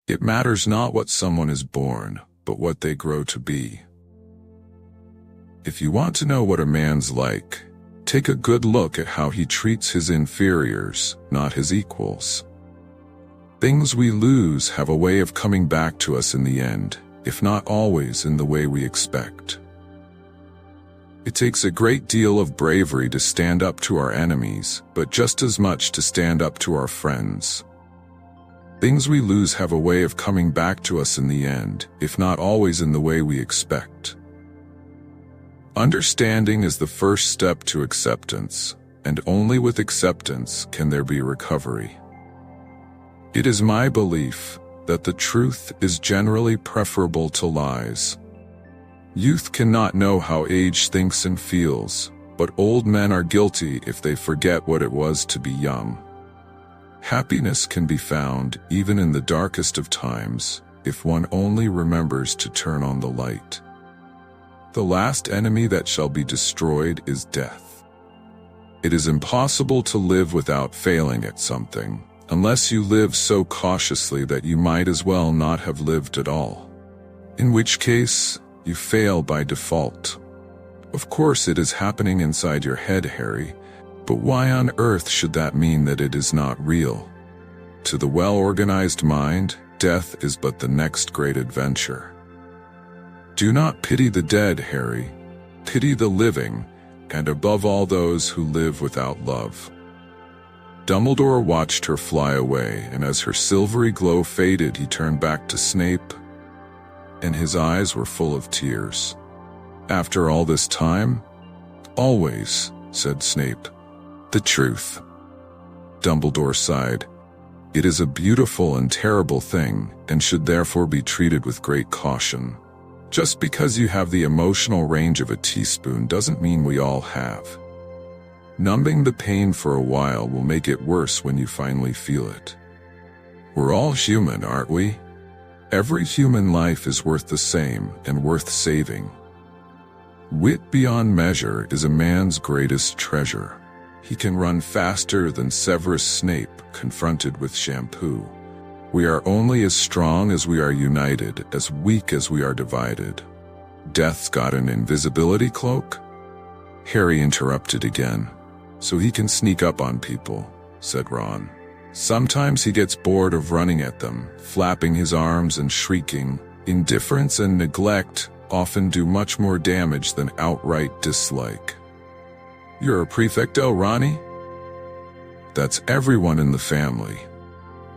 It matters not what someone is born, but what they grow to be. If you want to know what a man's like, take a good look at how he treats his inferiors, not his equals. Things we lose have a way of coming back to us in the end, if not always in the way we expect. It takes a great deal of bravery to stand up to our enemies, but just as much to stand up to our friends. Things we lose have a way of coming back to us in the end, if not always in the way we expect. Understanding is the first step to acceptance, and only with acceptance can there be recovery. It is my belief that the truth is generally preferable to lies. Youth cannot know how age thinks and feels, but old men are guilty if they forget what it was to be young. Happiness can be found even in the darkest of times, if one only remembers to turn on the light. The last enemy that shall be destroyed is death. It is impossible to live without failing at something, unless you live so cautiously that you might as well not have lived at all. In which case, you fail by default. Of course it is happening inside your head, Harry, but why on earth should that mean that it is not real? To the well-organized mind, death is but the next great adventure. Do not pity the dead, Harry. Pity the living, and above all those who live without love. Dumbledore watched her fly away, and as her silvery glow faded, he turned back to Snape, and his eyes were full of tears. After all this time? Always, said Snape. The truth. Dumbledore sighed. It is a beautiful and terrible thing, and should therefore be treated with great caution. Just because you have the emotional range of a teaspoon doesn't mean we all have. Numbing the pain for a while will make it worse when you finally feel it. We're all human, aren't we? Every human life is worth the same and worth saving. Wit beyond measure is a man's greatest treasure. He can run faster than Severus Snape confronted with shampoo. We are only as strong as we are united, as weak as we are divided. Death's got an invisibility cloak? Harry interrupted again. So he can sneak up on people, said Ron. Sometimes he gets bored of running at them, flapping his arms and shrieking. Indifference and neglect often do much more damage than outright dislike. You're a prefecto, Ronnie? That's everyone in the family.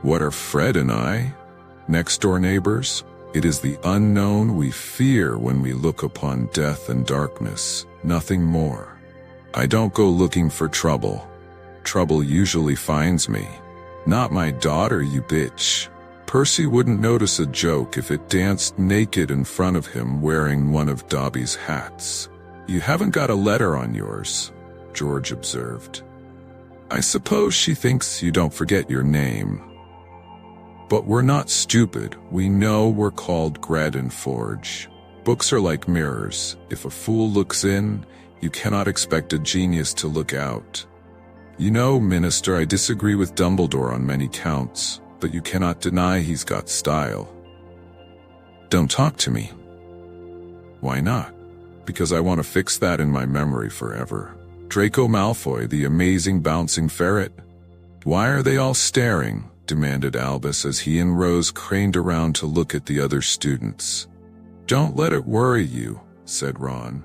What are Fred and I? Next-door neighbors? It is the unknown we fear when we look upon death and darkness, nothing more. I don't go looking for trouble. Trouble usually finds me. Not my daughter, you bitch. Percy wouldn't notice a joke if it danced naked in front of him wearing one of Dobby's hats. You haven't got a letter on yours, George observed. I suppose she thinks you don't forget your name. But we're not stupid. We know we're called Gred and Forge. Books are like mirrors. If a fool looks in, you cannot expect a genius to look out. You know, Minister, I disagree with Dumbledore on many counts, but you cannot deny he's got style. Don't talk to me. Why not? Because I want to fix that in my memory forever. Draco Malfoy, the amazing bouncing ferret. Why are they all staring? Demanded Albus as he and Rose craned around to look at the other students. Don't let it worry you, said Ron.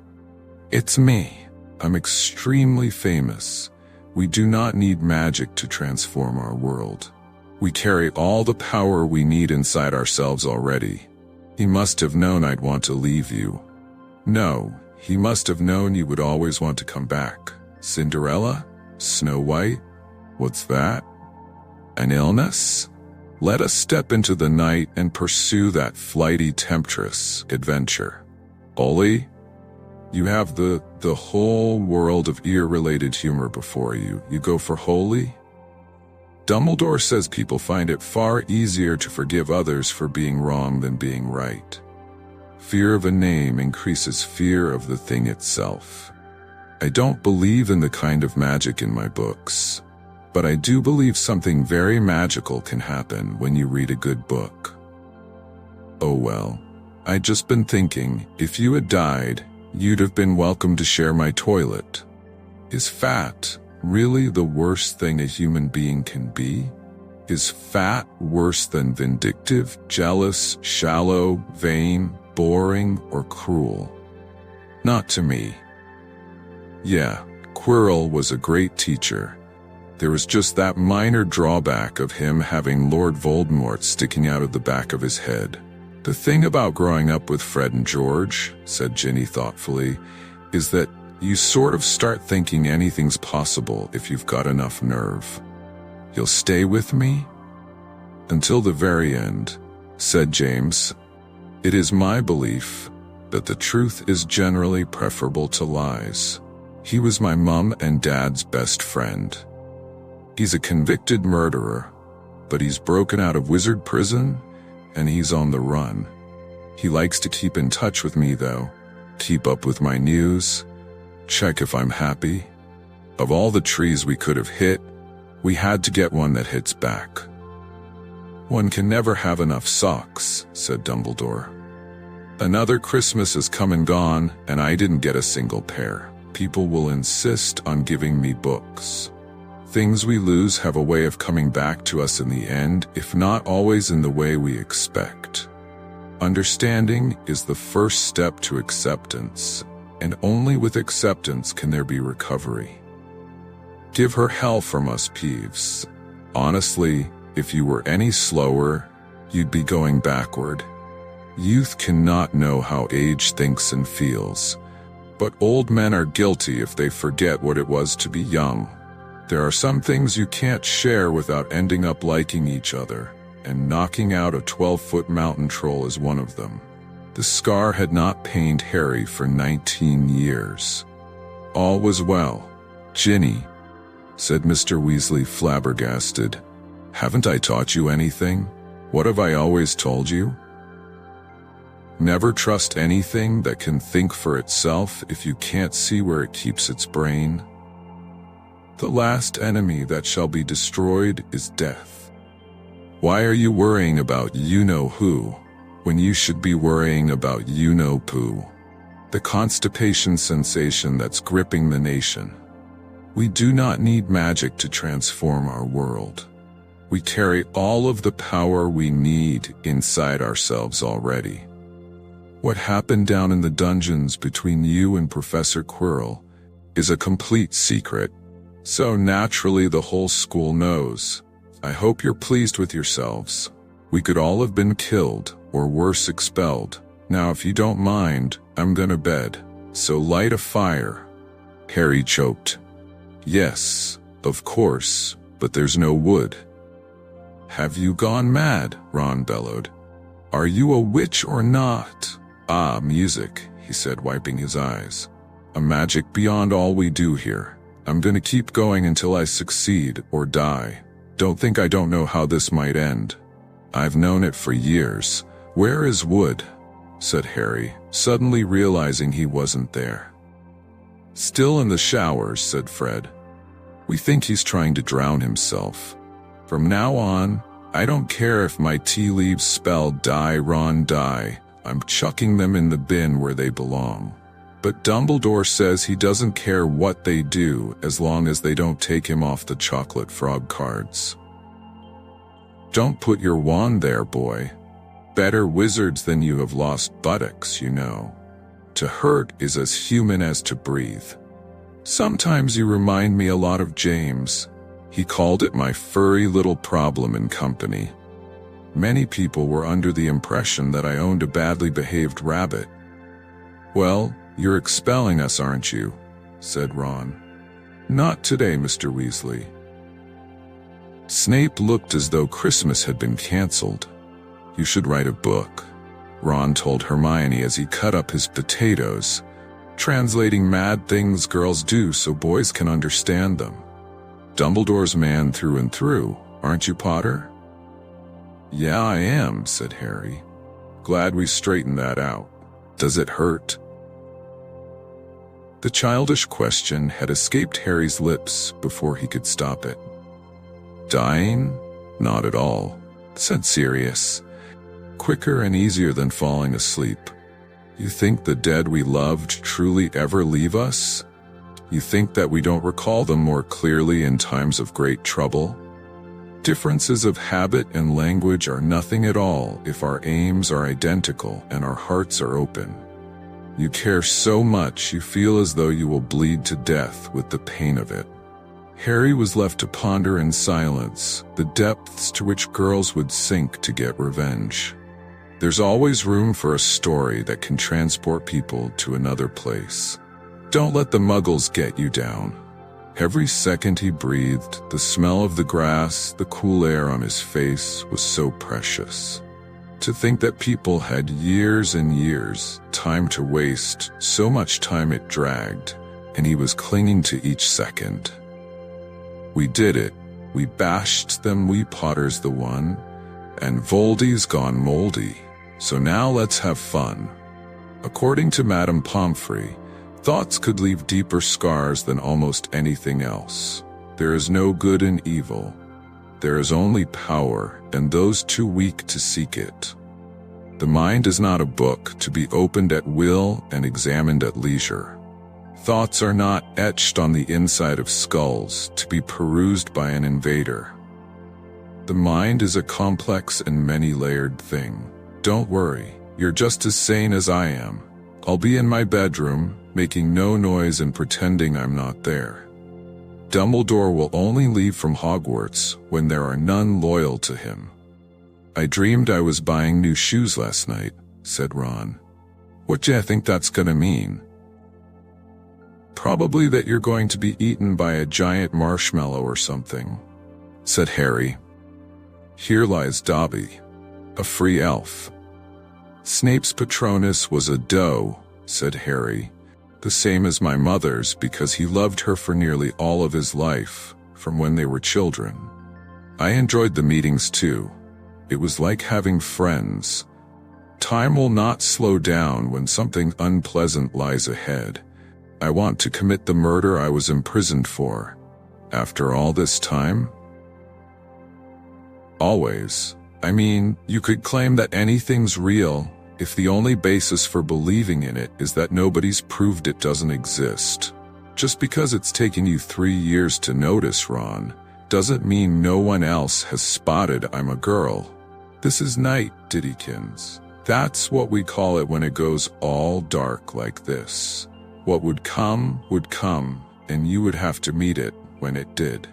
It's me. I'm extremely famous. We do not need magic to transform our world. We carry all the power we need inside ourselves already. He must have known I'd want to leave you. No, he must have known you would always want to come back. Cinderella? Snow White? What's that? An illness? Let us step into the night and pursue that flighty temptress adventure. Ollie, you have the whole world of ear-related humor before you. You go for holy? Dumbledore says people find it far easier to forgive others for being wrong than being right. Fear of a name increases fear of the thing itself. I don't believe in the kind of magic in my books. But I do believe something very magical can happen when you read a good book. Oh well. I'd just been thinking, if you had died, you'd have been welcome to share my toilet. Is fat really the worst thing a human being can be? Is fat worse than vindictive, jealous, shallow, vain, boring, or cruel? Not to me. Yeah, Quirrell was a great teacher. There was just that minor drawback of him having Lord Voldemort sticking out of the back of his head. The thing about growing up with Fred and George, said Ginny thoughtfully, is that you sort of start thinking anything's possible if you've got enough nerve. You'll stay with me? Until the very end, said James. It is my belief that the truth is generally preferable to lies. He was my mum and dad's best friend. He's a convicted murderer, but he's broken out of wizard prison and he's on the run. He likes to keep in touch with me though, keep up with my news, check if I'm happy. Of all the trees we could have hit, we had to get one that hits back. One can never have enough socks, said Dumbledore. Another Christmas has come and gone, and I didn't get a single pair. People will insist on giving me books. Things we lose have a way of coming back to us in the end, if not always in the way we expect. Understanding is the first step to acceptance, and only with acceptance can there be recovery. Give her hell from us, Peeves. Honestly, if you were any slower, you'd be going backward. Youth cannot know how age thinks and feels, but old men are guilty if they forget what it was to be young. There are some things you can't share without ending up liking each other, and knocking out a 12-foot mountain troll is one of them. The scar had not pained Harry for 19 years. All was well. Ginny, said Mr. Weasley flabbergasted. Haven't I taught you anything? What have I always told you? Never trust anything that can think for itself if you can't see where it keeps its brain. The last enemy that shall be destroyed is death. Why are you worrying about you-know-who, when you should be worrying about you-know-poo? The constipation sensation that's gripping the nation. We do not need magic to transform our world. We carry all of the power we need inside ourselves already. What happened down in the dungeons between you and Professor Quirrell is a complete secret, so naturally the whole school knows. I hope you're pleased with yourselves. We could all have been killed, or worse, expelled. Now if you don't mind, I'm gonna bed, so light a fire. Harry choked. Yes, of course, but there's no wood. Have you gone mad? Ron bellowed. Are you a witch or not? Ah, music, he said, wiping his eyes. A magic beyond all we do here. I'm gonna keep going until I succeed or die. Don't think I don't know how this might end. I've known it for years. Where is wood? Said Harry, suddenly realizing he wasn't there. Still in the showers, said Fred. We think he's trying to drown himself. From now on, I don't care if my tea leaves spell die, Ron, die. I'm chucking them in the bin where they belong. But Dumbledore says he doesn't care what they do as long as they don't take him off the chocolate frog cards. Don't put your wand there, boy. Better wizards than you have lost buttocks, you know. To hurt is as human as to breathe. Sometimes you remind me a lot of James. He called it my furry little problem in company. Many people were under the impression that I owned a badly behaved rabbit. Well, you're expelling us, aren't you? Said Ron. Not today, Mr. Weasley. Snape looked as though Christmas had been cancelled. You should write a book, Ron told Hermione as he cut up his potatoes, translating mad things girls do so boys can understand them. Dumbledore's man through and through, aren't you, Potter? Yeah, I am, said Harry. Glad we straightened that out. Does it hurt? The childish question had escaped Harry's lips before he could stop it. Dying? Not at all, said Sirius. quicker and easier than falling asleep. You think the dead we loved truly ever leave us? You think that we don't recall them more clearly in times of great trouble? Differences of habit and language are nothing at all if our aims are identical and our hearts are open. You care so much you feel as though you will bleed to death with the pain of it. Harry was left to ponder in silence the depths to which girls would sink to get revenge. There's always room for a story that can transport people to another place. Don't let the muggles get you down. Every second he breathed, the smell of the grass, the cool air on his face was so precious. To think that people had years and years, time to waste, so much time it dragged, and he was clinging to each second. We did it. We bashed them, we Potters the one, and Voldy's gone moldy. So now let's have fun. According to Madame Pomfrey, thoughts could leave deeper scars than almost anything else. There is no good in evil. There is only power, and those too weak to seek it. The mind is not a book to be opened at will and examined at leisure. Thoughts are not etched on the inside of skulls to be perused by an invader. The mind is a complex and many-layered thing. Don't worry, you're just as sane as I am. I'll be in my bedroom, making no noise and pretending I'm not there. Dumbledore will only leave from Hogwarts when there are none loyal to him. I dreamed I was buying new shoes last night, said Ron. What do you think that's gonna mean? Probably that you're going to be eaten by a giant marshmallow or something, said Harry. Here lies Dobby, a free elf. Snape's Patronus was a doe, said Harry, the same as my mother's because he loved her for nearly all of his life, from when they were children. I enjoyed the meetings too. It was like having friends. Time will not slow down when something unpleasant lies ahead. I want to commit the murder I was imprisoned for. After all this time? Always. I mean, you could claim that anything's real if the only basis for believing in it is that nobody's proved it doesn't exist. Just because it's taken you 3 years to notice, Ron, doesn't mean no one else has spotted I'm a girl. This is night, Diddykins. That's what we call it when it goes all dark like this. What would come, and you would have to meet it when it did.